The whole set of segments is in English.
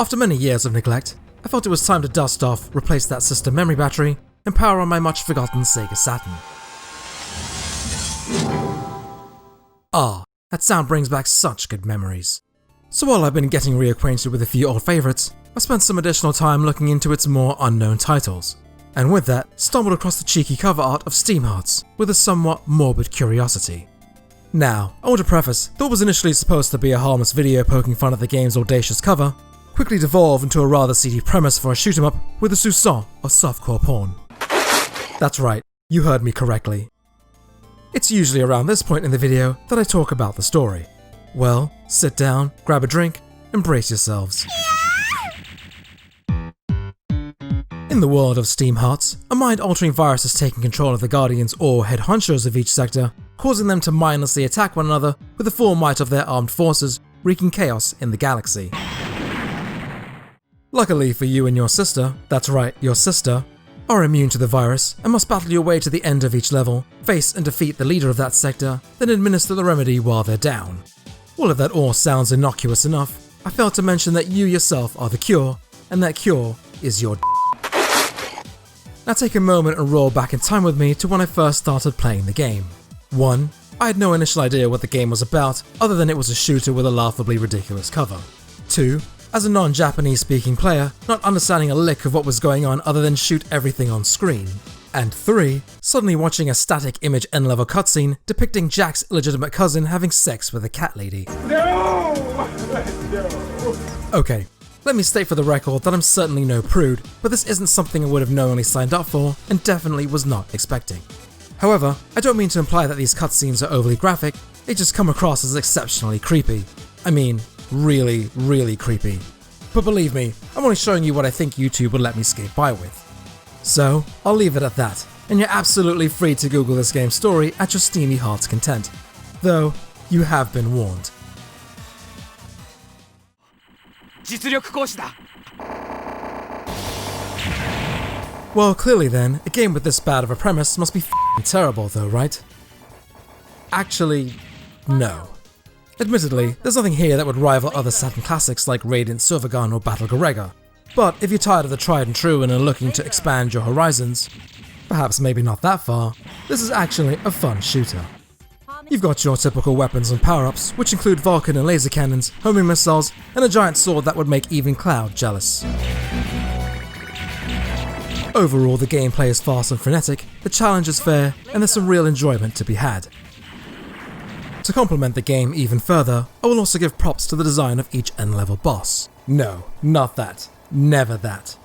After many years of neglect, I felt it was time to dust off, replace that system memory battery, and power on my much forgotten Sega Saturn. Ah, that sound brings back such good memories. So while I've been getting reacquainted with a few old favourites, I spent some additional time looking into its more unknown titles, and with that, stumbled across the cheeky cover art of Steam Hearts with a somewhat morbid curiosity. Now, I want to preface that what was initially supposed to be a harmless video poking fun at the game's audacious cover quickly devolved into a rather seedy premise for a shoot-em-up with a soupçon of softcore porn. That's right, you heard me correctly. It's usually around this point in the video that I talk about the story. Well, sit down, grab a drink, and brace yourselves. In the world of Steam Hearts, a mind-altering virus has taken control of the guardians or head honchos of each sector, causing them to mindlessly attack one another with the full might of their armed forces, wreaking chaos in the galaxy. Luckily for you and your sister, that's right, your sister, are immune to the virus and must battle your way to the end of each level, face and defeat the leader of that sector, then administer the remedy while they're down. Well, if that all sounds innocuous enough, I failed to mention that you yourself are the cure, and that cure is your Now take a moment and roll back in time with me to when I first started playing the game. 1. I had no initial idea what the game was about, other than it was a shooter with a laughably ridiculous cover. 2. As a non-Japanese speaking player, not understanding a lick of what was going on other than shoot everything on screen. And 3. Suddenly watching a static image end-level cutscene depicting Jack's illegitimate cousin having sex with a cat lady. No! No! Okay, let me state for the record that I'm certainly no prude, but this isn't something I would have knowingly signed up for and definitely was not expecting. However, I don't mean to imply that these cutscenes are overly graphic, they just come across as exceptionally creepy. I mean, really, really creepy. But believe me, I'm only showing you what I think YouTube would let me skate by with. So, I'll leave it at that, and you're absolutely free to Google this game's story at your steamy heart's content. Though, you have been warned. Well, clearly then, a game with this bad of a premise must be f***ing terrible though, right? Actually, no. Admittedly, there's nothing here that would rival other Saturn classics like Radiant Silvergun or Battle Gorega, but if you're tired of the tried and true and are looking to expand your horizons, perhaps maybe not that far, this is actually a fun shooter. You've got your typical weapons and power-ups, which include Vulcan and laser cannons, homing missiles, and a giant sword that would make even Cloud jealous. Overall, the gameplay is fast and frenetic, the challenge is fair, and there's some real enjoyment to be had. To complement the game even further, I will also give props to the design of each end-level boss. No, not that. Never that.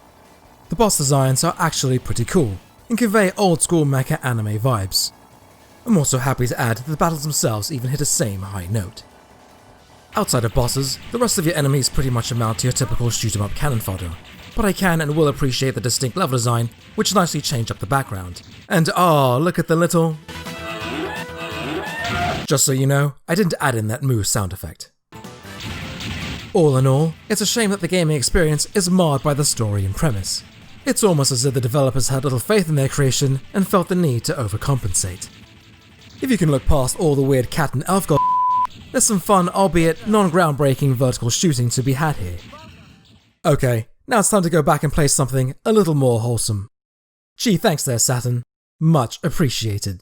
The boss designs are actually pretty cool, and convey old-school mecha anime vibes. I'm also happy to add that the battles themselves even hit a same high note. Outside of bosses, the rest of your enemies pretty much amount to your typical shoot-em-up cannon fodder, but I can and will appreciate the distinct level design, which nicely changed up the background. And look at the little... Just so you know, I didn't add in that moo sound effect. All in all, it's a shame that the gaming experience is marred by the story and premise. It's almost as if the developers had little faith in their creation and felt the need to overcompensate. If you can look past all the weird cat and elf god, there's some fun, albeit non-groundbreaking vertical shooting to be had here. Okay, now it's time to go back and play something a little more wholesome. Gee, thanks there, Saturn. Much appreciated.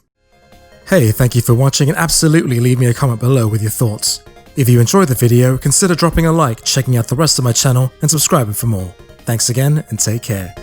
Hey, thank you for watching, and absolutely leave me a comment below with your thoughts. If you enjoyed the video, consider dropping a like, checking out the rest of my channel, and subscribing for more. Thanks again, and take care.